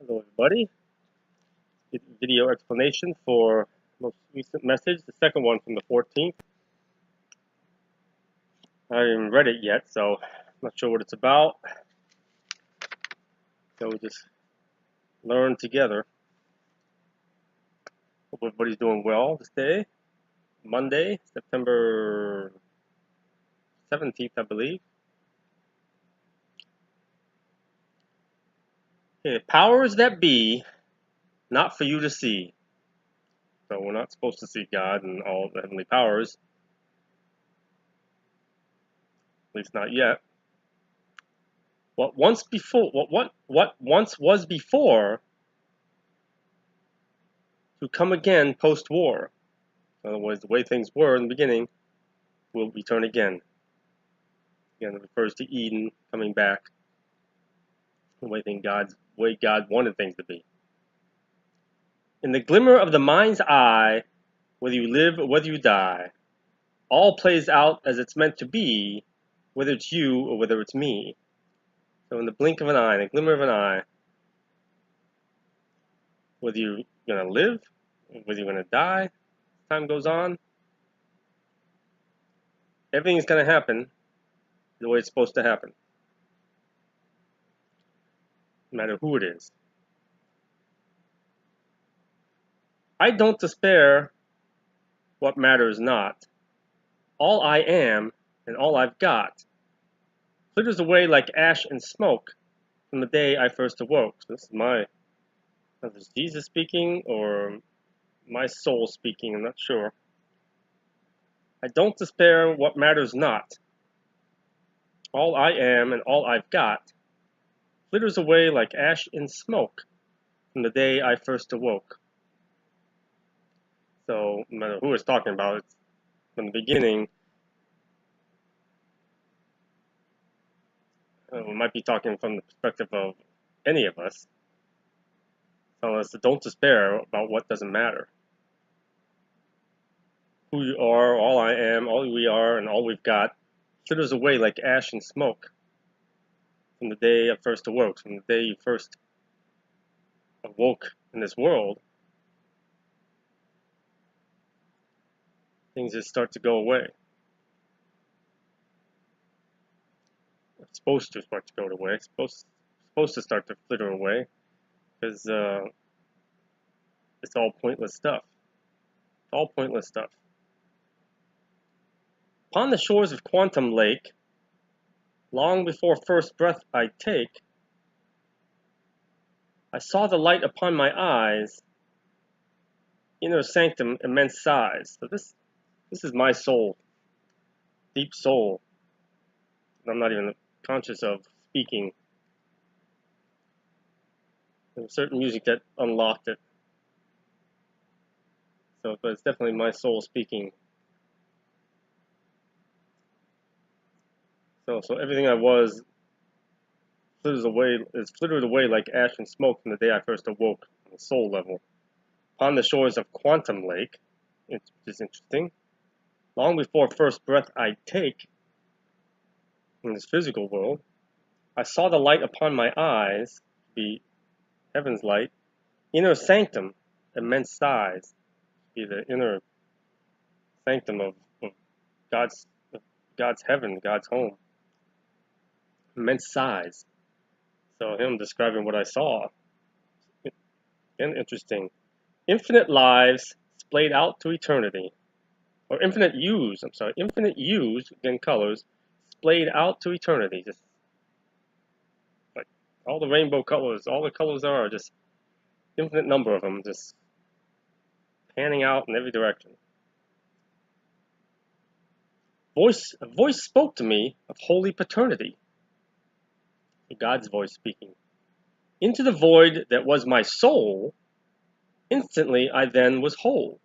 Hello, everybody. Video explanation for most recent message, the second one from the 14th. I haven't read it yet, so I'm not sure what it's about. So we'll just learn together. Hope everybody's doing well this day. Monday, September 17th, I believe. Okay, powers that be, not for you to see. So we're not supposed to see God and all the heavenly powers. At least not yet. What once was before to come again post-war. In other words, the way things were in the beginning will return again. Again, it refers to Eden coming back, the way God wanted things to be. In the glimmer of the mind's eye, whether you live or whether you die, all plays out as it's meant to be, whether it's you or whether it's me. So in the blink of an eye, in the glimmer of an eye, whether you're going to live, whether you're going to die, as time goes on, everything's going to happen the way it's supposed to happen, no matter who it is. I don't despair what matters not. All I am and all I've got flitters away like ash and smoke from the day I first awoke. So this is Jesus speaking or my soul speaking, I'm not sure. I don't despair what matters not. All I am and all I've got flitters away like ash and smoke from the day I first awoke. So no matter who it's talking about, it's from the beginning. We might be talking from the perspective of any of us. Telling us to don't despair about what doesn't matter. Who you are, all I am, all we are, and all we've got flitters away like ash and smoke from the day I first awoke, from the day you first awoke in this world. Things just start to go away. It's supposed to start to go away. It's supposed to start to flitter away because it's all pointless stuff. It's all pointless stuff. Upon the shores of Quantum Lake, long before first breath I'd take, I saw the light upon my eyes, inner sanctum, immense size. So this is my soul, deep soul. I'm not even conscious of speaking. There was certain music that unlocked it. So, but it's definitely my soul speaking. So everything I was flittered away like ash and smoke from the day I first awoke on the soul level. Upon the shores of Quantum Lake, which is interesting, long before first breath I'd take in this physical world, I saw the light upon my eyes, be heaven's light, inner sanctum, immense size, be the inner sanctum of God's heaven, God's home, immense size. So him describing what I saw, and interesting. Infinite lives splayed out to eternity, or infinite hues, in colors, splayed out to eternity. Just like all the rainbow colors, all the colors there are, just infinite number of them, just panning out in every direction. A voice spoke to me of holy paternity. God's voice speaking. Into the void that was my soul, instantly I then was whole.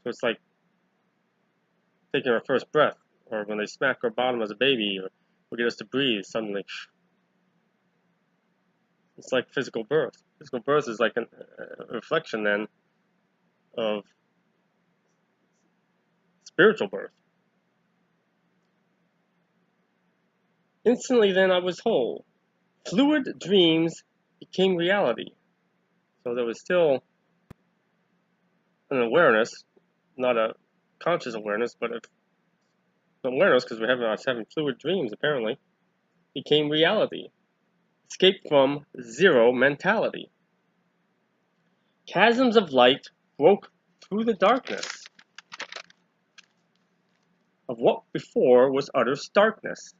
So it's like taking our first breath, or when they smack our bottom as a baby, or get us to breathe, suddenly. It's like physical birth. Physical birth is like a reflection then of spiritual birth. Instantly then I was whole. Fluid dreams became reality. So there was still an awareness, not a conscious awareness, but an awareness because I was having fluid dreams apparently, became reality. Escape from zero mentality. Chasms of light broke through the darkness of what before was utter starkness.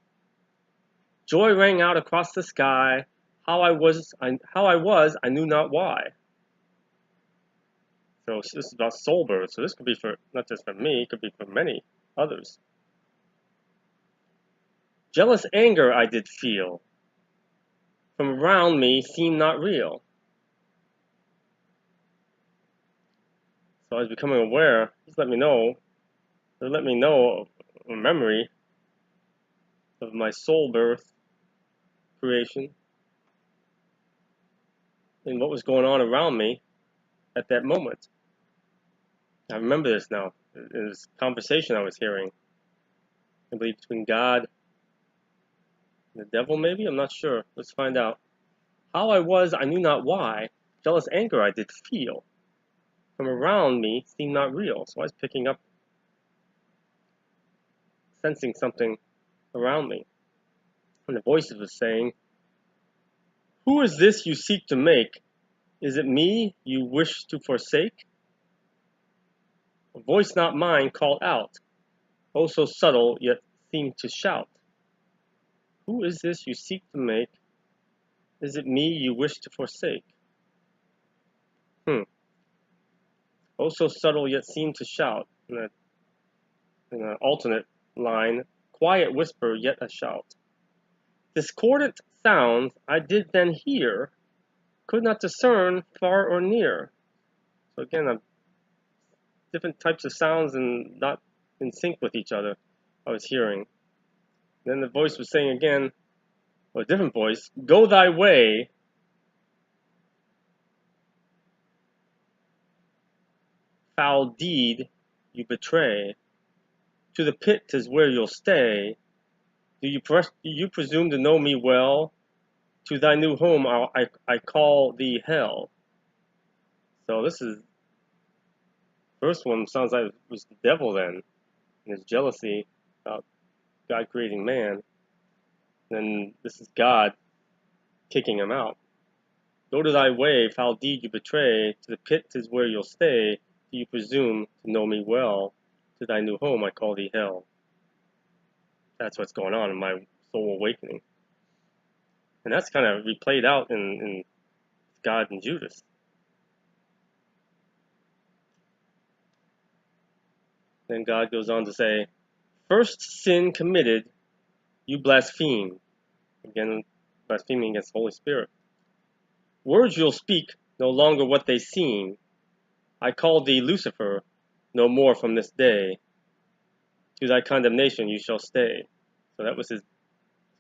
Joy rang out across the sky. How I was, I knew not why. So this is about soul birth. So this could be for not just for me, it could be for many others. Jealous anger I did feel. From around me seemed not real. So I was becoming aware. Just let me know. Let me know a memory of my soul birth creation and what was going on around me at that moment. I remember this now. It was a conversation I was hearing. I believe between God and the devil, maybe? I'm not sure. Let's find out. How I was, I knew not why. Jealous anger I did feel. From around me seemed not real. So I was picking up, sensing something around me. And the voices were saying, who is this you seek to make? Is it me you wish to forsake? A voice not mine called out, oh so subtle, yet seemed to shout. Who is this you seek to make? Is it me you wish to forsake? Oh so subtle, yet seemed to shout. In an alternate line, quiet whisper, yet a shout. Discordant sounds I did then hear, could not discern far or near. So again, different types of sounds and not in sync with each other I was hearing. Then the voice was saying again, or a different voice, go thy way. Foul deed you betray. To the pit 'tis where you'll stay. Do you presume to know me well? To thy new home I call thee hell. So this is, first one sounds like it was the devil then, and his jealousy about God creating man. Then this is God kicking him out. Go to thy way, foul deed you betray. To the pit 'tis where you'll stay. Do you presume to know me well? To thy new home I call thee hell. That's what's going on in my soul awakening. And that's kind of replayed out in God and Judas. Then God goes on to say, first sin committed, you blaspheme. Again, blaspheming against the Holy Spirit. Words you'll speak, no longer what they seem. I call thee Lucifer, no more from this day. To thy condemnation you shall stay. So that was his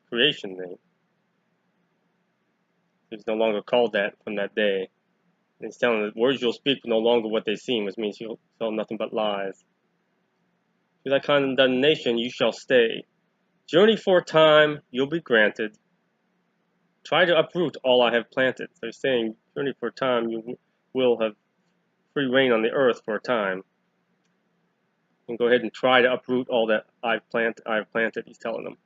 creation name. He's no longer called that from that day. And he's telling the words you'll speak no longer what they seem, which means you'll tell nothing but lies. To thy condemnation you shall stay. Journey for a time, you'll be granted. Try to uproot all I have planted. So he's saying, journey for a time, you will have free reign on the earth for a time. And go ahead and try to uproot all that I've planted, he's telling them.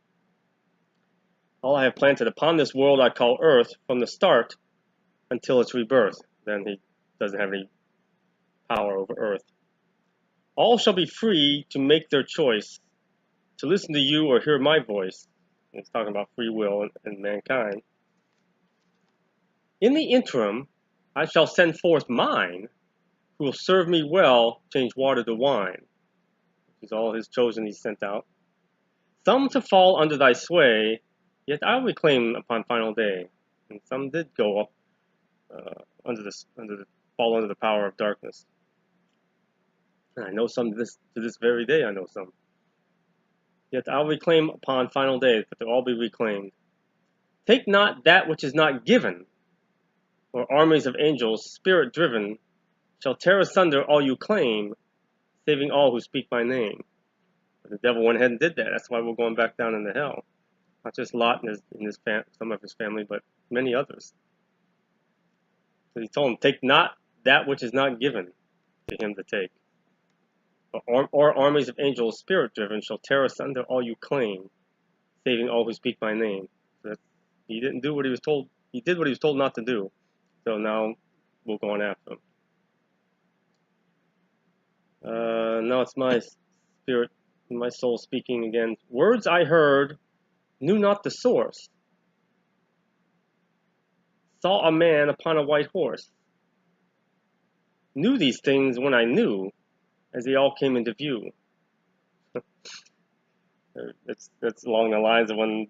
All I have planted upon this world I call earth from the start until its rebirth. Then he doesn't have any power over earth. All shall be free to make their choice, to listen to you or hear my voice. He's talking about free will and mankind. In the interim, I shall send forth mine, who will serve me well, change water to wine. These all his chosen he sent out. Some to fall under thy sway, yet I'll reclaim upon final day. And some did go up fall under the power of darkness. And I know some to this very day. I know some. Yet I'll reclaim upon final day, but they'll all be reclaimed. Take not that which is not given, or armies of angels, spirit-driven, shall tear asunder all you claim, saving all who speak my name. But the devil went ahead and did that. That's why we're going back down into hell. Not just Lot and some of his family, but many others. So he told him, take not that which is not given to him to take. Or armies of angels, spirit-driven, shall tear asunder all you claim, saving all who speak my name. So he didn't do what he was told. He did what he was told not to do. So now we'll go on after him. Now it's my spirit, my soul speaking again. Words I heard, knew not the source. Saw a man upon a white horse. Knew these things when I knew, as they all came into view. That's along the lines of when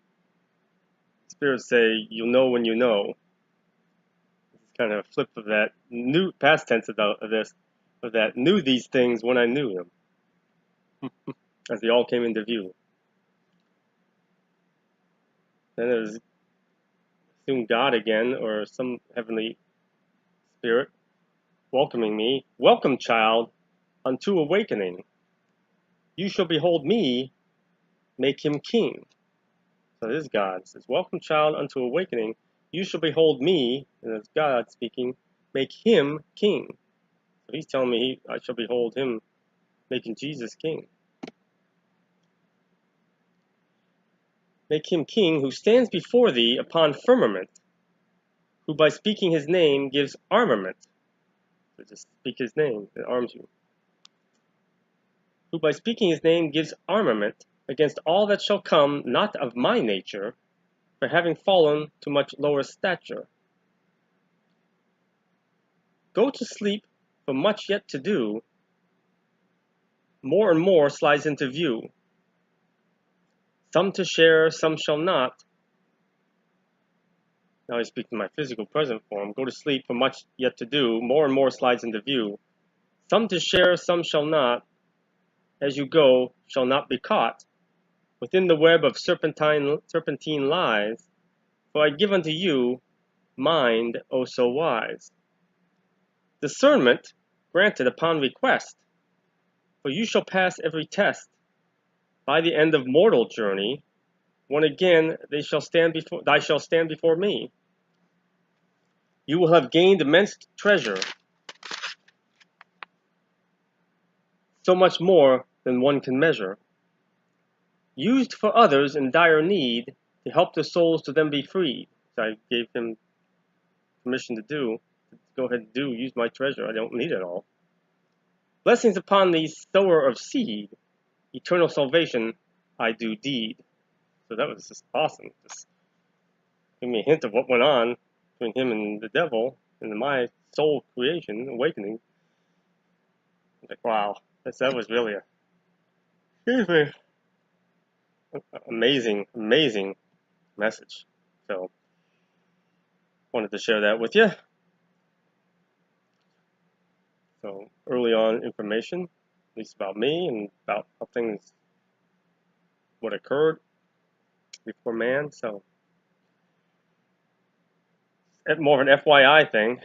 spirits say, "You'll know when you know." It's kind of a flip of that new past tense of that. Knew these things when I knew them, as they all came into view. Then there's soon God again, or some heavenly spirit welcoming me. Welcome, child, unto awakening. You shall behold me, make him king. So this is God. It says, welcome, child, unto awakening. You shall behold me, and that's God speaking, make him king. So he's telling me I shall behold him making Jesus king. Make him king who stands before thee upon firmament, who by speaking his name gives armament. So just speak his name, it arms you. Who by speaking his name gives armament against all that shall come not of my nature, for having fallen to much lower stature. Go to sleep, for much yet to do, more and more slides into view. Some to share, some shall not. Now I speak to my physical present form. Go to sleep, for much yet to do, more and more slides into view. Some to share, some shall not. As you go, shall not be caught within the web of serpentine lies. For I give unto you mind, oh so wise. Discernment granted upon request, for you shall pass every test. By the end of mortal journey, when again thou shalt stand before me, you will have gained immense treasure, so much more than one can measure, used for others in dire need, to help the souls to them be freed. So I gave him permission to go ahead and use my treasure. I don't need it all. Blessings upon thee, sower of seed, eternal salvation I do deed. So that was just awesome. Just give me a hint of what went on between him and the devil and my soul creation, awakening. Like, wow, that was really amazing message. So, wanted to share that with you. So, early on information, at least about me and about how things, what occurred before man. So, more of an FYI thing.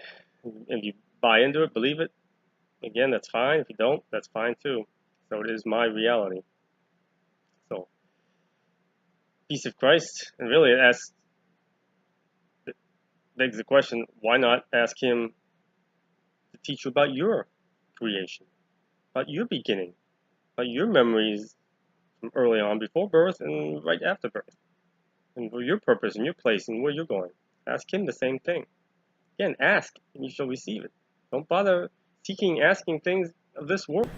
If you buy into it, believe it, again, that's fine. If you don't, that's fine too. So it is my reality. So, peace of Christ, and really it begs the question, why not ask him to teach you about your creation, about your beginning, about your memories from early on, before birth and right after birth, and for your purpose and your place and where you're going. Ask him the same thing. Again, ask, and you shall receive it. Don't bother asking things of this world.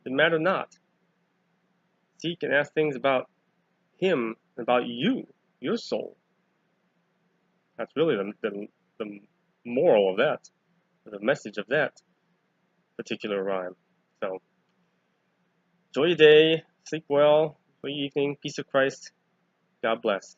They matter not. Seek and ask things about him, about you, your soul. That's really the moral of that, the message of that particular rhyme. So, enjoy your day, sleep well, enjoy your evening, peace of Christ, God bless.